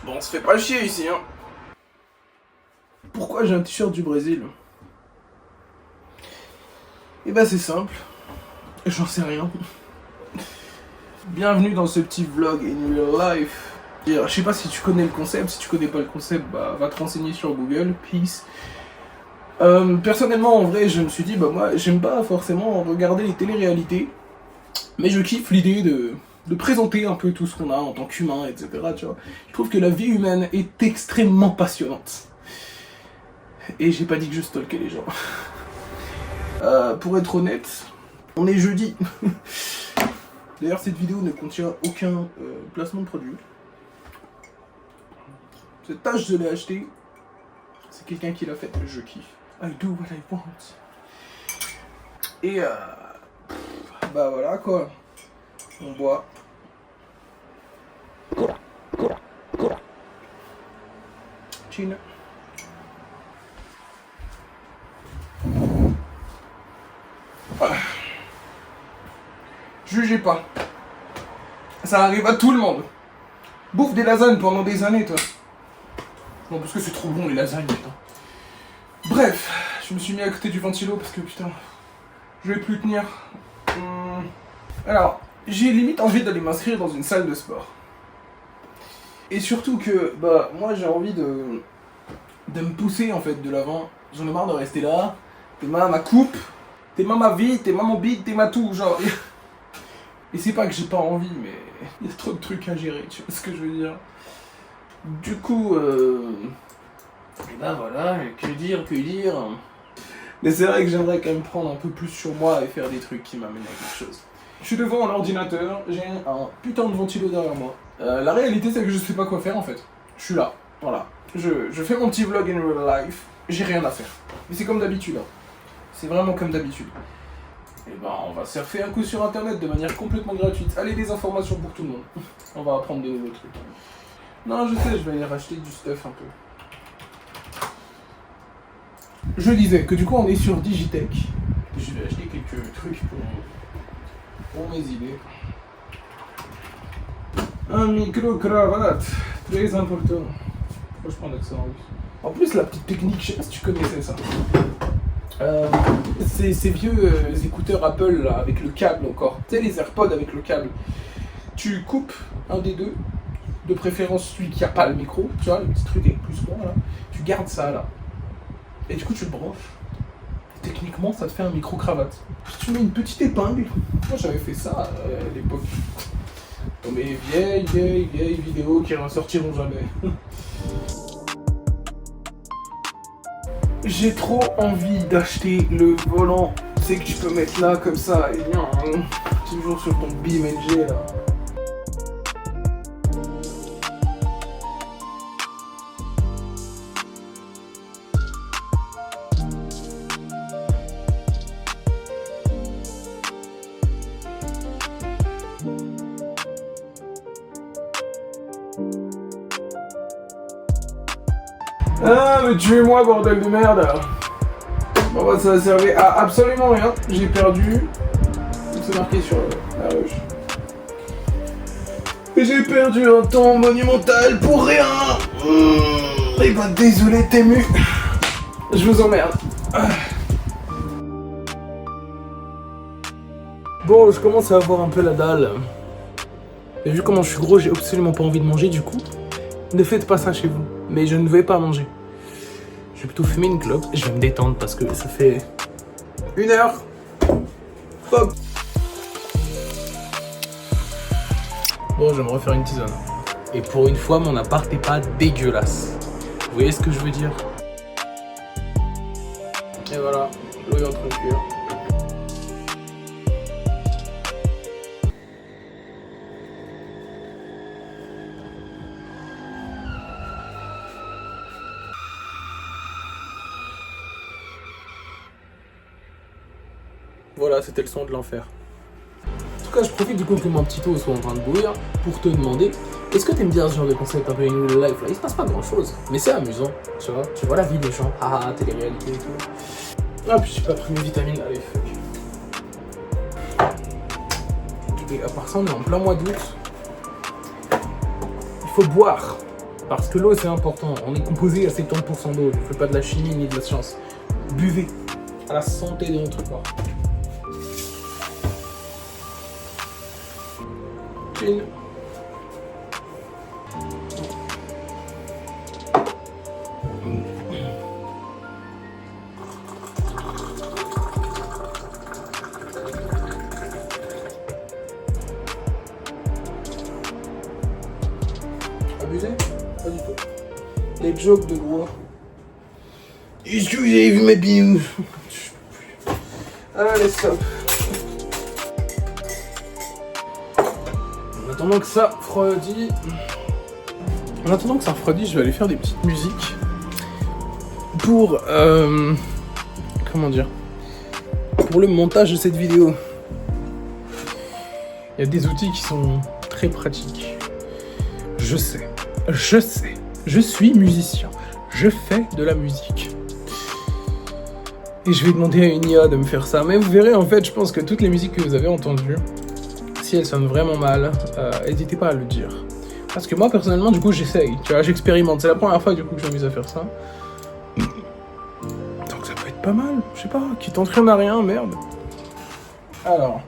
Bon, on se fait pas chier ici, hein. Pourquoi j'ai un t-shirt du Brésil? Eh ben c'est simple. J'en sais rien. Bienvenue dans ce petit vlog in real life. Je sais pas si tu connais le concept, si tu connais pas le concept, bah va te renseigner sur Google, peace. Personnellement, en vrai, je me suis dit, bah moi, j'aime pas forcément regarder les téléréalités, mais je kiffe l'idée de présenter un peu tout ce qu'on a en tant qu'humain, etc. Tu vois. Je trouve que la vie humaine est extrêmement passionnante. Et j'ai pas dit que je stalkais les gens. Pour être honnête, on est jeudi. D'ailleurs, cette vidéo ne contient aucun placement de produit. Cette tâche, je l'ai achetée. C'est quelqu'un qui l'a faite, je kiffe. I do what I want. Et bah voilà quoi. On boit. Chine. Jugez pas. Ça arrive à tout le monde. Bouffe des lasagnes pendant des années, toi. Non, parce que c'est trop bon les lasagnes, putain. Bref, je me suis mis à côté du ventilo parce que putain, je vais plus tenir. Alors, j'ai limite envie d'aller m'inscrire dans une salle de sport. Et surtout que, bah, moi j'ai envie de me pousser en fait de l'avant. J'en ai marre de rester là. T'es ma coupe, t'es ma vie, t'es mon bide, t'es ma tout, genre. Et c'est pas que j'ai pas envie, mais il y a trop de trucs à gérer, tu vois ce que je veux dire. Du coup, et ben voilà, que dire. Mais c'est vrai que j'aimerais quand même prendre un peu plus sur moi et faire des trucs qui m'amènent à quelque chose. Je suis devant un ordinateur, j'ai un putain de ventilo derrière moi. La réalité c'est que je sais pas quoi faire en fait. Je suis là, voilà. Je fais mon petit vlog in real life, j'ai rien à faire. Mais c'est comme d'habitude, hein. C'est vraiment comme d'habitude. Et ben on va surfer un coup sur internet de manière complètement gratuite. Allez, des informations pour tout le monde. On va apprendre de nouveaux trucs. Non, je sais, je vais aller racheter du stuff un peu. Je disais que du coup on est sur Digitech. Je vais acheter quelques trucs pour mes idées. Un micro-cravate, très important. Moi je prends l'accent en russe. En plus la petite technique, je sais pas si tu connaissais ça. Ces vieux écouteurs Apple là, avec le câble encore. Tu sais les AirPods avec le câble. Tu coupes un des deux. De préférence celui qui a pas le micro, tu vois, le petit truc avec plus loin là, tu gardes ça là. Et du coup tu le branches. Techniquement ça te fait un micro-cravate. Tu mets une petite épingle. Moi j'avais fait ça à l'époque. Dans mes vieilles vidéos qui ressortiront jamais. J'ai trop envie d'acheter le volant. Tu sais que tu peux mettre là comme ça et bien, toujours sur ton BeamNG là. Ah mais tuez-moi bordel de merde. Bon bah ça va servir à absolument rien. J'ai perdu. C'est marqué sur la ruche. Et j'ai perdu un temps monumental pour rien. Et bah désolé Tému. Je vous emmerde. Bon, je commence à avoir un peu la dalle. Et vu comment je suis gros, j'ai absolument pas envie de manger du coup. Ne faites pas ça chez vous. Mais je ne vais pas manger. Je vais plutôt fumer une clope. Je vais me détendre parce que ça fait 1 heure. Hop. Bon, je vais me refaire une tisane. Et pour une fois, mon appart n'est pas dégueulasse. Vous voyez ce que je veux dire? Et voilà, l'eau est en train de cuire. Voilà, c'était le son de l'enfer. En tout cas, je profite du coup que mon petit eau soit en train de bouillir pour te demander, est-ce que t'aimes bien ce genre de concept un peu in real life là? Il se passe pas grand chose, mais c'est amusant, tu vois la vie des gens, télé-réalité et tout. Ah, puis j'ai pas pris mes vitamines, allez, fuck. Et à part ça, on est en plein mois d'août. Il faut boire. Parce que l'eau, c'est important. On est composé à 70% d'eau. Ne faites pas de la chimie ni de la science. Buvez à la santé de notre corps. Chin. Abusé? Pas du tout. Les jokes de gros. Est-ce que vous avez vu ma binouse? Allez, stop. En attendant que ça refroidit, je vais aller faire des petites musiques pour comment dire, pour le montage de cette vidéo. Il y a des outils qui sont très pratiques. Je sais, je suis musicien, je fais de la musique. Et je vais demander à une IA de me faire ça. Mais vous verrez, en fait, je pense que toutes les musiques que vous avez entendues, si elles sonnent vraiment mal, n'hésitez pas à le dire. Parce que moi, personnellement, du coup, j'essaye. Tu vois, j'expérimente. C'est la première fois, du coup, que je m'amuse à faire ça. Donc ça peut être pas mal. Je sais pas, qui t'entraîne à rien, merde. Alors...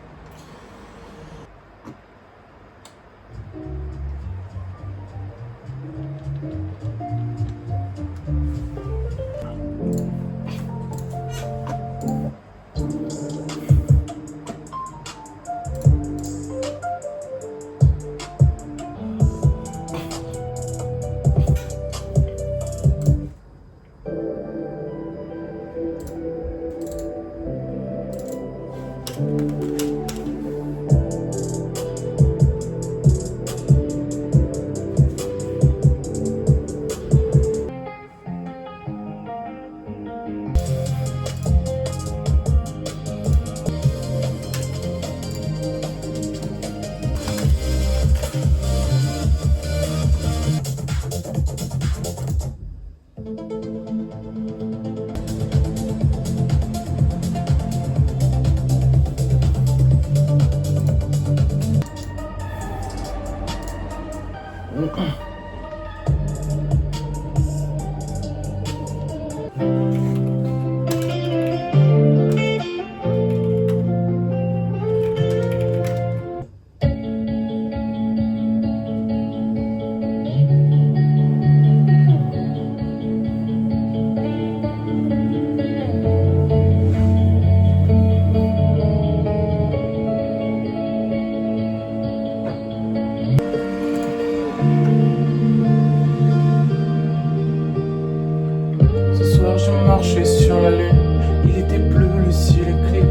marché sur la lune, il était bleu, le ciel est clean,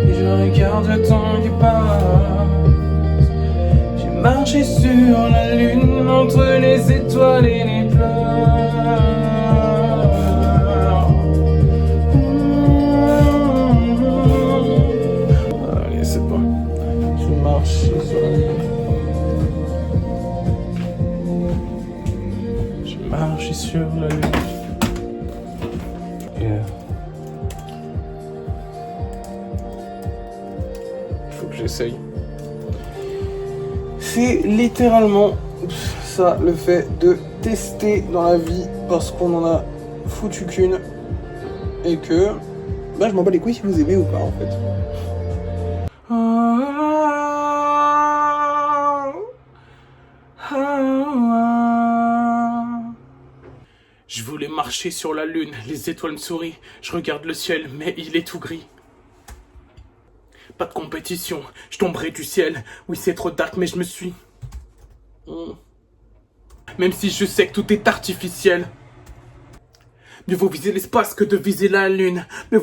et je regarde le temps qui passe. J'ai marché sur la lune, entre les étoiles et les pleurs. Allez, c'est bon. Je marche sur la lune. Je marche sur la lune. Faut que j'essaye. C'est littéralement ça le fait de tester dans la vie parce qu'on en a foutu qu'une et que bah je m'en bats les couilles si vous aimez ou pas en fait. Je voulais marcher sur la lune, les étoiles me sourient. Je regarde le ciel, mais il est tout gris. Pas de compétition, je tomberai du ciel. Oui, c'est trop dark, mais je me suis... Même si je sais que tout est artificiel. Mieux vaut viser l'espace que de viser la lune. Mieux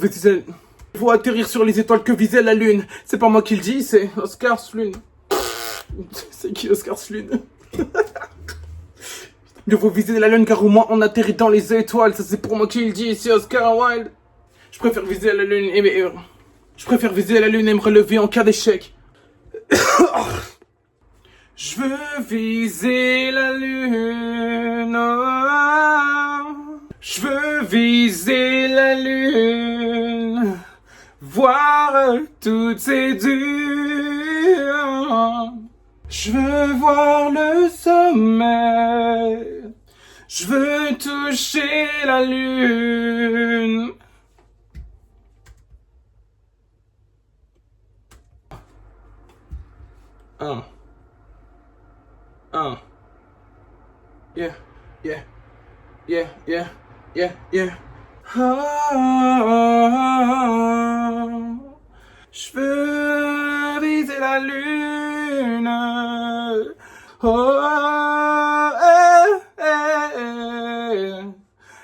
vaut atterrir sur les étoiles que viser la lune. C'est pas moi qui le dis, c'est Oscar Slune. C'est qui Oscar Slune? Mieux vaut viser la lune car au moins on atterrit dans les étoiles. Ça c'est pour moi qui le dis, c'est Oscar Wilde. Je préfère viser la lune et me relever en cas d'échec. Je veux viser la lune. Je veux viser la lune. Voir toutes ces dunes. Je veux voir le sommet. Je veux toucher la lune. Un. Yeah, yeah, yeah, yeah, yeah, yeah. Je veux viser la lune. Oh, eh,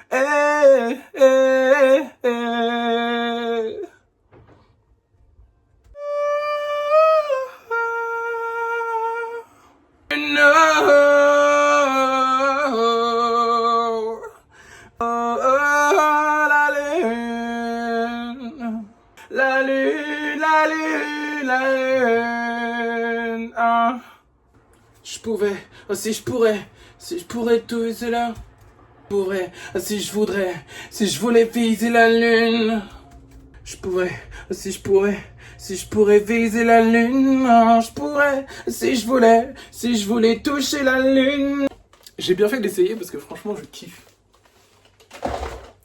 eh, eh, eh. No. La lune, la lune, la lune, la lune. Ah. Je pouvais, oh, si je pourrais tout cela. Pourrais, si je voudrais, si je voulais viser la lune. Je pourrais, si je pourrais viser la lune. Oh, je pourrais, si je voulais toucher la lune. J'ai bien fait d'essayer parce que franchement je kiffe.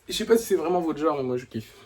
Je sais pas si c'est vraiment votre genre, mais moi je kiffe.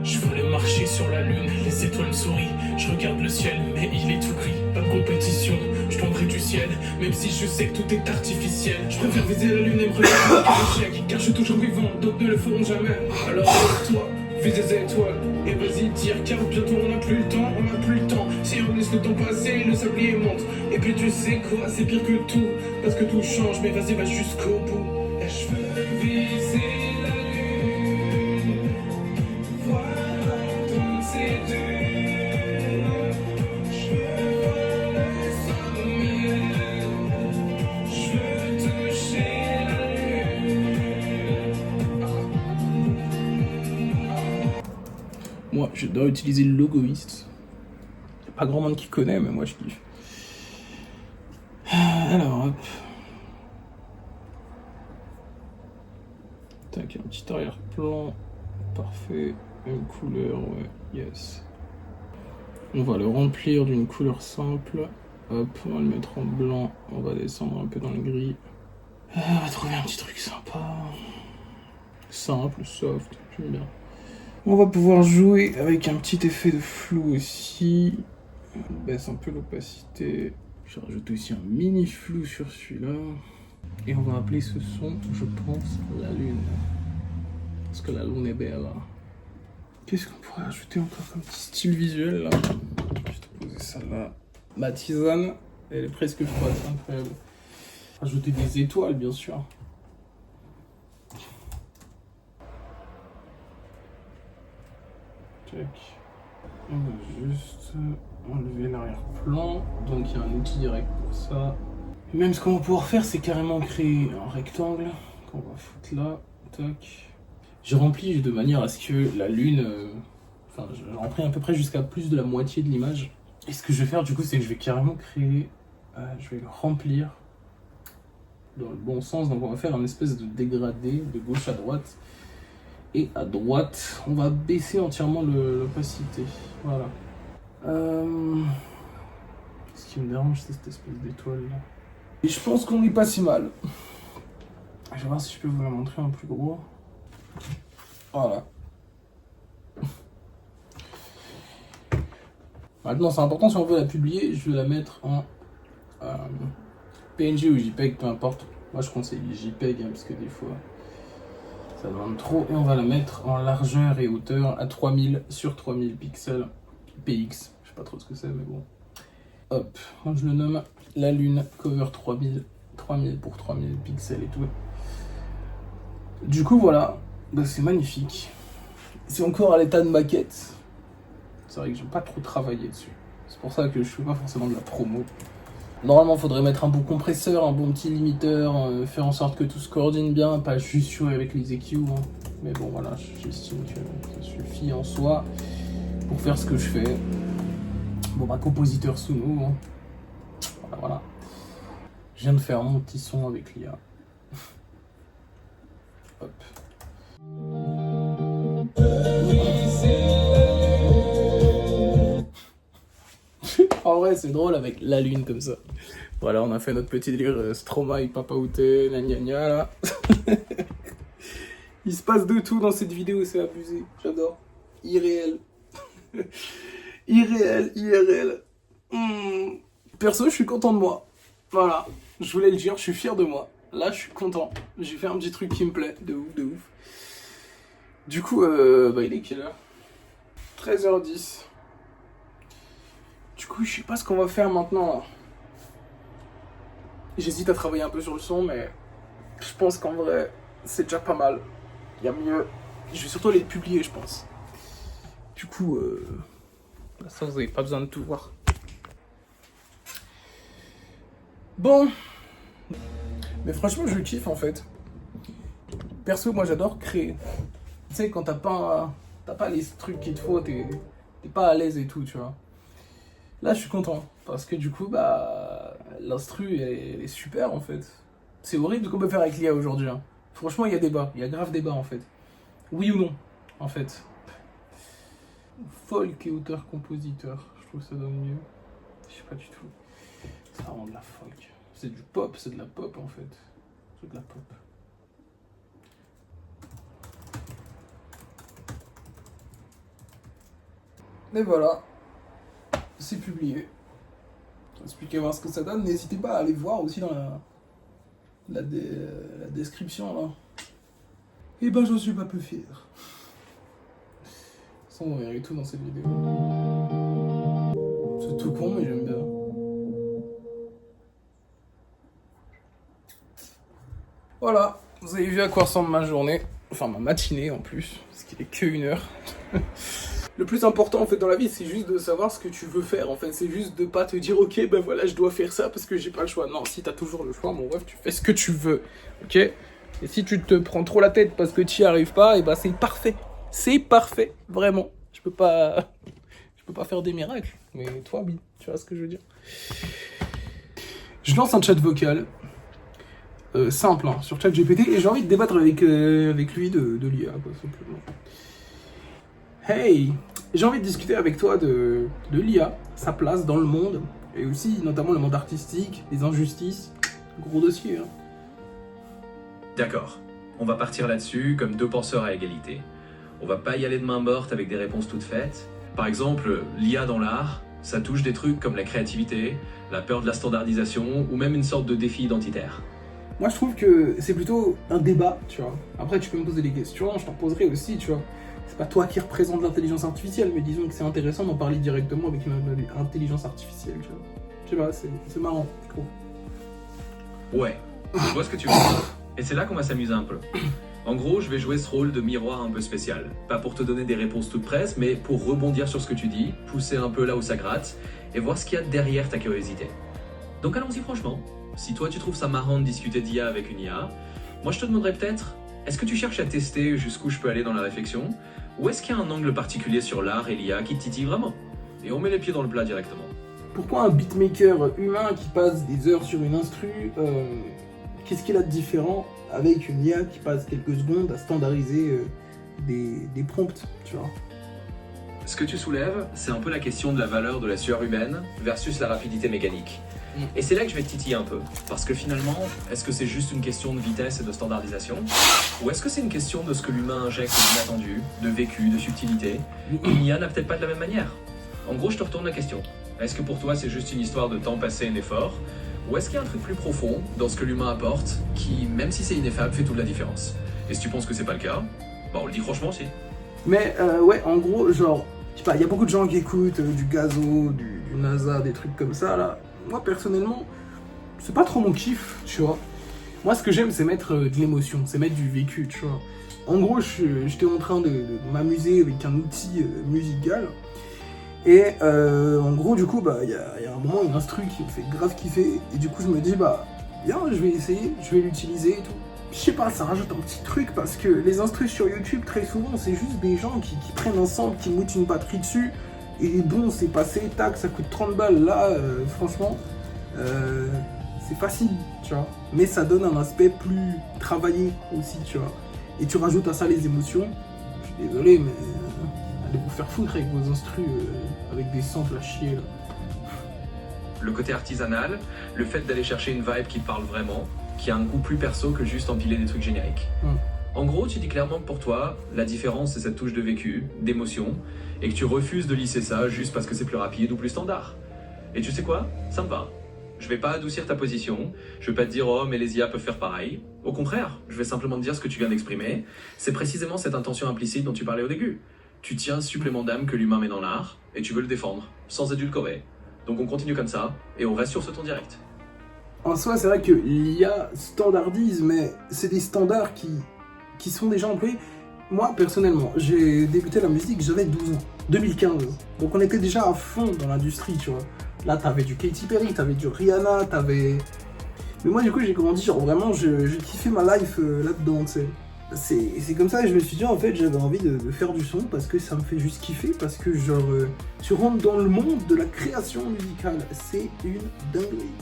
Je voulais marcher sur la lune, les étoiles sourient. Je regarde le ciel, mais il est tout gris. Pas de compétition, je tomberai du ciel. Même si je sais que tout est artificiel. Je préfère viser la lune et me regarder l'échec. Car je suis toujours vivant, d'autres ne le feront jamais. Alors lève-toi, vise les étoiles et vas-y tire. Car bientôt on n'a plus le temps, Si on laisse le temps passer, le sablier monte. Et puis tu sais quoi, c'est pire que tout. Parce que tout change, mais vas-y va jusqu'au bout. Et je veux viser la lune. Voilà toutes ces dunes. Je veux voir le sommet. Je veux toucher la lune. Moi, je dois utiliser le logoïste. Y'a pas grand monde qui connaît, mais moi je kiffe. Alors, hop. Tac, un petit arrière-plan. Parfait. Même couleur, ouais. Yes. On va le remplir d'une couleur simple. Hop, on va le mettre en blanc. On va descendre un peu dans le gris. On va trouver un petit truc sympa. Simple, soft, j'aime bien. On va pouvoir jouer avec un petit effet de flou aussi. On baisse un peu l'opacité. Je rajoute aussi un mini flou sur celui-là. Et on va appeler ce son, je pense, la lune. Parce que la lune est belle. Qu'est-ce qu'on pourrait ajouter encore comme petit style visuel là? Je vais te poser ça là. Ma tisane, elle est presque froide, c'est incroyable. Rajouter des étoiles, bien sûr. Check. On va juste enlever l'arrière-plan. Donc il y a un outil direct pour ça. Et même ce qu'on va pouvoir faire, c'est carrément créer un rectangle qu'on va foutre là. Tac. J'ai rempli de manière à ce que la lune... Enfin, j'ai rempli à peu près jusqu'à plus de la moitié de l'image. Et ce que je vais faire du coup, c'est que je vais carrément créer... je vais le remplir dans le bon sens. Donc on va faire un espèce de dégradé de gauche à droite. Et à droite, on va baisser entièrement l'opacité. Voilà. Ce qui me dérange, c'est cette espèce d'étoile là. Et je pense qu'on n'est pas si mal. Je vais voir si je peux vous la montrer en plus gros. Voilà. Maintenant, c'est important, si on veut la publier, je vais la mettre en PNG ou JPEG, peu importe. Moi, je conseille JPEG, hein, parce que des fois, ça demande trop. Et on va la mettre en largeur et hauteur à 3000 sur 3000 pixels PX. Je sais pas trop ce que c'est, mais bon. Hop, moi je le nomme la lune cover 3000 pour 3000 pixels et tout. Du coup, voilà, bah, c'est magnifique. C'est encore à l'état de maquette. C'est vrai que j'ai pas trop travaillé dessus. C'est pour ça que je fais pas forcément de la promo. Normalement, il faudrait mettre un bon compresseur, un bon petit limiteur, faire en sorte que tout se coordonne bien, pas juste jouer avec les EQ. Hein. Mais bon, voilà, j'estime que ça suffit en soi pour faire ce que je fais. Bon, bah, compositeur sous nous. Hein. Voilà. Je viens de faire mon petit son avec l'IA. Hop. En vrai, c'est drôle avec la lune comme ça. Voilà, on a fait notre petit délire Stromae, Papa Outé, gna gna gna là. Il se passe de tout dans cette vidéo, c'est abusé. J'adore. Irréel. Irréel, IRL. Perso, je suis content de moi. Voilà. Je voulais le dire, je suis fier de moi. Là, je suis content. J'ai fait un petit truc qui me plaît. De ouf, de ouf. Du coup, il est quelle heure 13h10. Du coup, je sais pas ce qu'on va faire maintenant là. J'hésite à travailler un peu sur le son, mais je pense qu'en vrai, c'est déjà pas mal. Il y a mieux. Je vais surtout les publier, je pense. Du coup, ça, vous n'avez pas besoin de tout voir. Bon. Mais franchement, je kiffe en fait. Perso, moi j'adore créer. Tu sais, quand t'as pas les trucs qu'il te faut, t'es pas à l'aise et tout, tu vois. Là, je suis content. Parce que du coup, l'instru, elle est super en fait. C'est horrible ce qu'on peut faire avec l'IA aujourd'hui. Hein. Franchement, il y a débat. Il y a grave débat en fait. Oui ou non, en fait. Folk et auteur-compositeur. Je trouve que ça donne mieux. Je sais pas du tout. C'est vraiment de la folk. C'est du pop, c'est de la pop en fait. C'est de la pop. Et voilà. C'est publié. Expliquez voir ce que ça donne. N'hésitez pas à aller voir aussi dans la description là. Et ben, j'en suis pas peu fier. Sans on verra tout dans cette vidéo. C'est tout con, mais j'aime bien. Voilà, vous avez vu à quoi ressemble ma journée. Enfin, ma matinée en plus, parce qu'il est que 1h. Le plus important en fait dans la vie, c'est juste de savoir ce que tu veux faire. En fait, c'est juste de pas te dire ok, ben voilà, je dois faire ça parce que j'ai pas le choix. Non, si t'as toujours le choix, mon ref, tu fais ce que tu veux, ok. Et si tu te prends trop la tête parce que tu y arrives pas, et c'est parfait. C'est parfait, vraiment. Je peux pas faire des miracles, mais toi, oui, tu vois ce que je veux dire. Je lance un chat vocal. Simple, hein, sur ChatGPT, et j'ai envie de débattre avec lui de l'IA, quoi, simplement. Hey, j'ai envie de discuter avec toi de l'IA, sa place dans le monde, et aussi notamment le monde artistique, les injustices, gros dossier. Hein. D'accord, on va partir là-dessus comme deux penseurs à égalité. On va pas y aller de main morte avec des réponses toutes faites. Par exemple, l'IA dans l'art, ça touche des trucs comme la créativité, la peur de la standardisation, ou même une sorte de défi identitaire. Moi, je trouve que c'est plutôt un débat, tu vois. Après, tu peux me poser des questions, je t'en poserai aussi, tu vois. C'est pas toi qui représente l'intelligence artificielle, mais disons que c'est intéressant d'en parler directement avec une intelligence artificielle, tu vois. Je sais pas, c'est marrant, je trouve. Ouais, je vois ce que tu veux dire. Et c'est là qu'on va s'amuser un peu. En gros, je vais jouer ce rôle de miroir un peu spécial. Pas pour te donner des réponses toutes prêtes, mais pour rebondir sur ce que tu dis, pousser un peu là où ça gratte, et voir ce qu'il y a derrière ta curiosité. Donc allons-y franchement. Si toi tu trouves ça marrant de discuter d'IA avec une IA, moi je te demanderais peut-être, est-ce que tu cherches à tester jusqu'où je peux aller dans la réflexion, ou est-ce qu'il y a un angle particulier sur l'art et l'IA qui te titille vraiment? Et on met les pieds dans le plat directement. Pourquoi un beatmaker humain qui passe des heures sur une instru, qu'est-ce qu'il a de différent avec une IA qui passe quelques secondes à standardiser des prompts, tu vois? Ce que tu soulèves, c'est un peu la question de la valeur de la sueur humaine versus la rapidité mécanique. Et c'est là que je vais te titiller un peu, parce que finalement, est-ce que c'est juste une question de vitesse et de standardisation, ou est-ce que c'est une question de ce que l'humain injecte d'inattendu, de vécu, de subtilité, et l'IA n'a peut-être pas de la même manière? En gros, je te retourne la question. Est-ce que pour toi, c'est juste une histoire de temps passé et d'effort, ou est-ce qu'il y a un truc plus profond dans ce que l'humain apporte, qui, même si c'est ineffable, fait toute la différence? Et si tu penses que c'est pas le cas, on le dit franchement aussi. Mais ouais, en gros, genre, je sais pas, il y a beaucoup de gens qui écoutent du Gazo, du NASA, des trucs comme ça, là. Moi, personnellement, c'est pas trop mon kiff, tu vois. Moi, ce que j'aime, c'est mettre de l'émotion, c'est mettre du vécu, tu vois. En gros, j'étais en train de m'amuser avec un outil musical. Et en gros, du coup, il y a un moment, une instru qui me fait grave kiffer. Et du coup, je me dis, bien, je vais essayer, je vais l'utiliser et tout. Je sais pas, ça rajoute un petit truc parce que les instrus sur YouTube, très souvent, c'est juste des gens qui prennent un sample, qui moutent une batterie dessus. Et bon, c'est passé, tac, ça coûte 30 balles. Là, franchement, c'est facile, tu vois. Mais ça donne un aspect plus travaillé aussi, tu vois. Et tu rajoutes à ça les émotions. Je suis désolé, mais allez vous faire foutre avec vos instrus, avec des samples à chier, là. Le côté artisanal, le fait d'aller chercher une vibe qui te parle vraiment, qui a un goût plus perso que juste empiler des trucs génériques. En gros, tu dis clairement que pour toi, la différence c'est cette touche de vécu, d'émotion, et que tu refuses de lisser ça juste parce que c'est plus rapide ou plus standard. Et tu sais quoi? Ça me va. Je vais pas adoucir ta position, je vais pas te dire oh mais les IA peuvent faire pareil. Au contraire, je vais simplement te dire ce que tu viens d'exprimer. C'est précisément cette intention implicite dont tu parlais au début. Tu tiens un supplément d'âme que l'humain met dans l'art, et tu veux le défendre, sans édulcorer. Donc on continue comme ça, et on reste sur ce ton direct. En soi, c'est vrai que l'IA standardise, mais c'est des standards qui sont déjà employés. Moi, personnellement, j'ai débuté la musique, j'avais 12 ans, 2015. Donc on était déjà à fond dans l'industrie, tu vois. Là, t'avais du Katy Perry, t'avais du Rihanna, t'avais... Mais moi, du coup, j'ai grandi, genre vraiment, j'ai kiffé ma life là-dedans, tu sais. C'est comme ça que je me suis dit, en fait, j'avais envie de faire du son parce que ça me fait juste kiffer, parce que, genre, tu rentres dans le monde de la création musicale, c'est une dinguerie.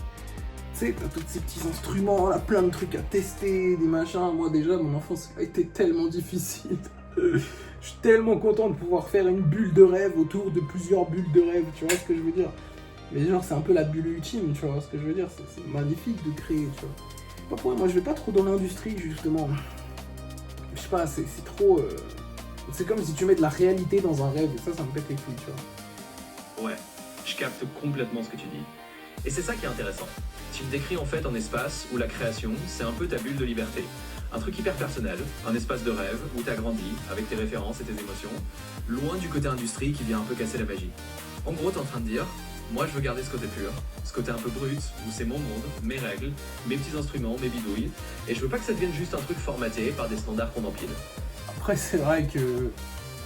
Tu sais, t'as tous ces petits instruments, là, plein de trucs à tester, des machins. Moi, déjà, mon enfance a été tellement difficile. Je suis tellement content de pouvoir faire une bulle de rêve autour de plusieurs bulles de rêve, tu vois ce que je veux dire? Mais genre, c'est un peu la bulle ultime, tu vois ce que je veux dire? C'est magnifique de créer, tu vois. Pas pour moi, je vais pas trop dans l'industrie, justement. Je sais pas, c'est trop... C'est comme si tu mets de la réalité dans un rêve, et ça me pète les couilles, tu vois. Ouais, je capte complètement ce que tu dis. Et c'est ça qui est intéressant. Tu me décris en fait un espace où la création, c'est un peu ta bulle de liberté. Un truc hyper personnel, un espace de rêve où t'as grandi, avec tes références et tes émotions, loin du côté industrie qui vient un peu casser la magie. En gros, t'es en train de dire, moi je veux garder ce côté pur, ce côté un peu brut, où c'est mon monde, mes règles, mes petits instruments, mes bidouilles, et je veux pas que ça devienne juste un truc formaté par des standards qu'on empile. Après, c'est vrai que...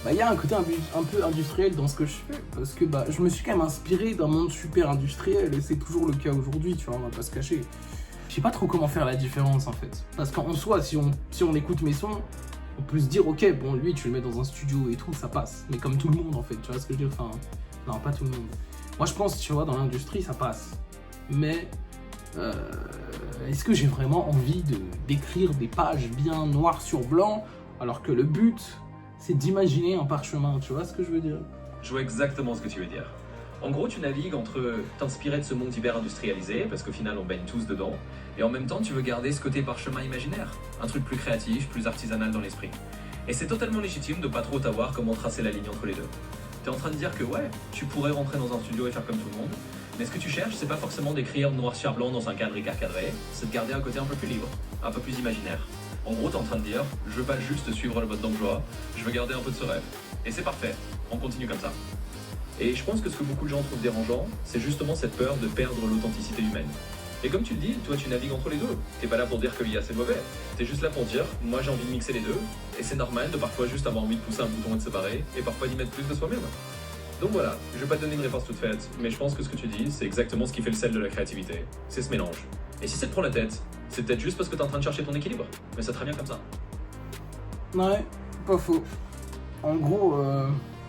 il y a un côté un peu industriel dans ce que je fais, parce que je me suis quand même inspiré d'un monde super industriel, et c'est toujours le cas aujourd'hui, tu vois, on va pas se cacher. Je sais pas trop comment faire la différence, en fait. Parce qu'en soi, si on écoute mes sons, on peut se dire, ok, bon, lui, tu le mets dans un studio et tout, ça passe. Mais comme tout le monde, en fait, tu vois ce que je veux dire? Enfin, non, pas tout le monde. Moi, je pense, tu vois, dans l'industrie, ça passe. Mais, est-ce que j'ai vraiment envie d'écrire des pages bien noires sur blanc, alors que le but... c'est d'imaginer un parchemin, tu vois ce que je veux dire? Je vois exactement ce que tu veux dire. En gros, tu navigues entre t'inspirer de ce monde hyper industrialisé, parce qu'au final on baigne tous dedans, et en même temps tu veux garder ce côté parchemin imaginaire, un truc plus créatif, plus artisanal dans l'esprit. Et c'est totalement légitime de pas trop savoir comment tracer la ligne entre les deux. T'es en train de dire que ouais, tu pourrais rentrer dans un studio et faire comme tout le monde, mais ce que tu cherches, c'est pas forcément d'écrire noir sur blanc dans un cadre hyper cadré, c'est de garder un côté un peu plus libre, un peu plus imaginaire. En gros, t'es en train de dire, je veux pas juste suivre le mode d'emploi, je veux garder un peu de ce rêve. Et c'est parfait, on continue comme ça. Et je pense que ce que beaucoup de gens trouvent dérangeant, c'est justement cette peur de perdre l'authenticité humaine. Et comme tu le dis, toi tu navigues entre les deux. T'es pas là pour dire que l'IA c'est mauvais, t'es juste là pour dire, moi j'ai envie de mixer les deux, et c'est normal de parfois juste avoir envie de pousser un bouton et de se barrer, et parfois d'y mettre plus de soi-même. Donc voilà, je vais pas te donner une réponse toute faite, mais je pense que ce que tu dis, c'est exactement ce qui fait le sel de la créativité. C'est ce mélange. Et si ça te prend la tête, c'est peut-être juste parce que t'es en train de chercher ton équilibre. Mais ça très bien comme ça. Ouais, pas faux. En gros,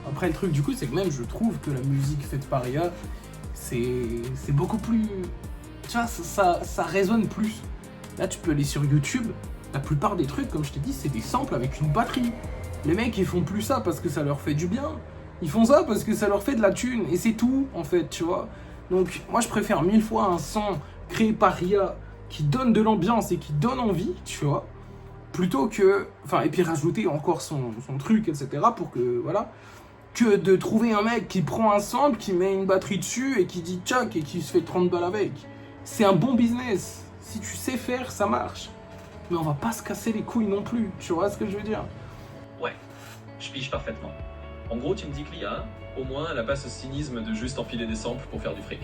après le truc du coup, c'est que même je trouve que la musique faite par IA, c'est beaucoup plus... Tu vois, ça résonne plus. Là, tu peux aller sur YouTube, la plupart des trucs, comme je t'ai dit, c'est des samples avec une batterie. Les mecs, ils font plus ça parce que ça leur fait du bien. Ils font ça parce que ça leur fait de la thune, et c'est tout, en fait, tu vois. Donc, moi, je préfère 1000 fois un son créé par IA qui donne de l'ambiance et qui donne envie, tu vois, plutôt que... Enfin, et puis rajouter encore son truc, etc., pour que, voilà, que de trouver un mec qui prend un sample, qui met une batterie dessus, et qui dit tchac, et qui se fait 30 balles avec. C'est un bon business. Si tu sais faire, ça marche. Mais on va pas se casser les couilles non plus, tu vois ce que je veux dire? Ouais, je pige parfaitement. En gros, tu me dis que l'IA, au moins, elle a pas ce cynisme de juste empiler des samples pour faire du fric.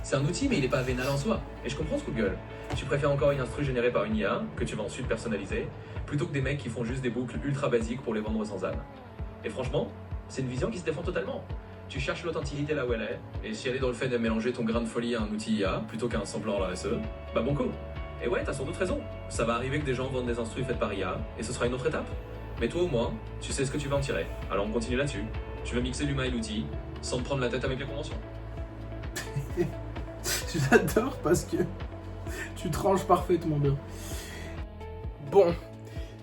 C'est un outil, mais il est pas vénal en soi. Et je comprends ce coup de gueule. Tu préfères encore une instru générée par une IA, que tu vas ensuite personnaliser, plutôt que des mecs qui font juste des boucles ultra basiques pour les vendre sans âme. Et franchement, c'est une vision qui se défend totalement. Tu cherches l'authenticité là où elle est, et si elle est dans le fait de mélanger ton grain de folie à un outil IA, plutôt qu'à un sampler la RSE, bah bon coup. Et ouais, t'as sans doute raison. Ça va arriver que des gens vendent des instrus faites par IA, et ce sera une autre étape. Mais toi au moins, tu sais ce que tu vas en tirer. Alors on continue là-dessus. Tu veux mixer l'humain et l'outil, sans te prendre la tête avec les conventions. Je Tu t'adores parce que tu tranches parfaitement bien. Bon,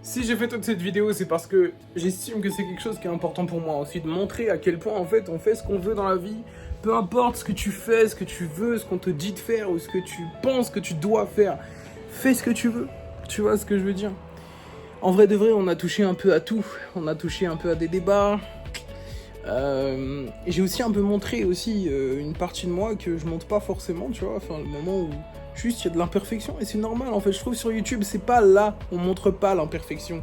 si j'ai fait toute cette vidéo, c'est parce que j'estime que c'est quelque chose qui est important pour moi aussi, de montrer à quel point en fait on fait ce qu'on veut dans la vie. Peu importe ce que tu fais, ce que tu veux, ce qu'on te dit de faire ou ce que tu penses que tu dois faire, fais ce que tu veux. Tu vois ce que je veux dire? En vrai de vrai, on a touché un peu à tout. On a touché un peu à des débats. Et j'ai aussi un peu montré aussi une partie de moi que je montre pas forcément, tu vois. Enfin, le moment où juste il y a de l'imperfection et c'est normal. En fait, je trouve sur YouTube, c'est pas là, on montre pas l'imperfection.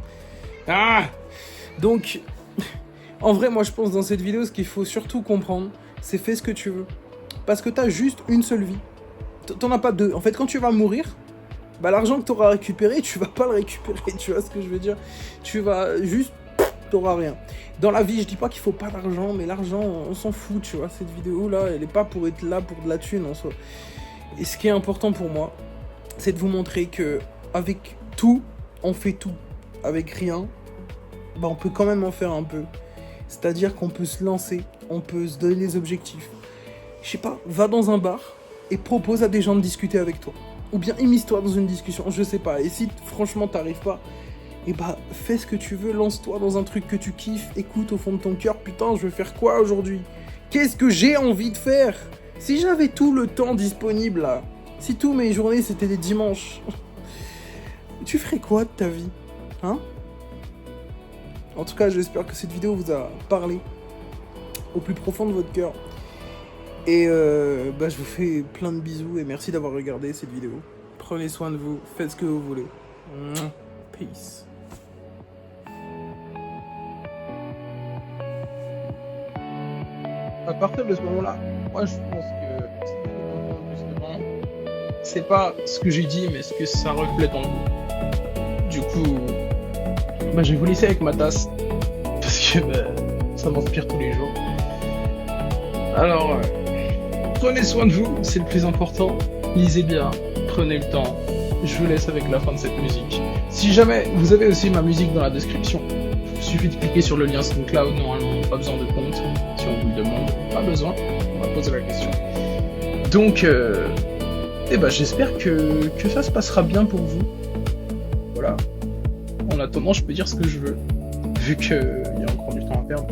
Ah! Donc, en vrai, moi je pense dans cette vidéo, ce qu'il faut surtout comprendre, c'est fais ce que tu veux. Parce que t'as juste une seule vie. T'en as pas deux. En fait, quand tu vas mourir, bah l'argent que t'auras récupéré, tu vas pas le récupérer, tu vois ce que je veux dire? Tu vas juste, t'auras rien. Dans la vie, je dis pas qu'il faut pas d'argent, mais l'argent, on s'en fout, tu vois. Cette vidéo-là, elle est pas pour être là pour de la thune en soi. Et ce qui est important pour moi, c'est de vous montrer que avec tout, on fait tout. Avec rien, bah on peut quand même en faire un peu. C'est-à-dire qu'on peut se lancer, on peut se donner des objectifs. Je sais pas, va dans un bar et propose à des gens de discuter avec toi. Ou bien immisce-toi dans une discussion, je sais pas. Et si franchement t'arrives pas, et bah fais ce que tu veux, lance-toi dans un truc que tu kiffes, écoute au fond de ton cœur, putain je veux faire quoi aujourd'hui? Qu'est-ce que j'ai envie de faire? Si j'avais tout le temps disponible là, si tous mes journées c'était des dimanches, tu ferais quoi de ta vie? Hein? En tout cas j'espère que cette vidéo vous a parlé au plus profond de votre cœur. Et bah, je vous fais plein de bisous et merci d'avoir regardé cette vidéo. Prenez soin de vous, faites ce que vous voulez. Peace. À partir de ce moment-là, moi je pense que justement, c'est pas ce que j'ai dit, mais ce que ça reflète en vous. Du coup, bah, je vais vous laisser avec ma tasse parce que bah, ça m'inspire tous les jours. Alors, prenez soin de vous, c'est le plus important. Lisez bien, prenez le temps. Je vous laisse avec la fin de cette musique. Si jamais vous avez aussi ma musique dans la description, il suffit de cliquer sur le lien SoundCloud. Normalement, pas besoin de compte. Si on vous le demande, pas besoin. On va poser la question. Donc, bah, j'espère que ça se passera bien pour vous. Voilà. En attendant, je peux dire ce que je veux, vu qu'il y a encore du temps à perdre.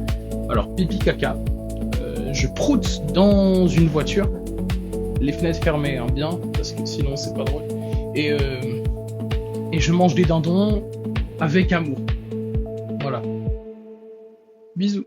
Alors, pipi caca. Je proute dans une voiture, les fenêtres fermées, hein, bien, parce que sinon c'est pas drôle. Et je mange des dindons avec amour. Voilà. Bisous.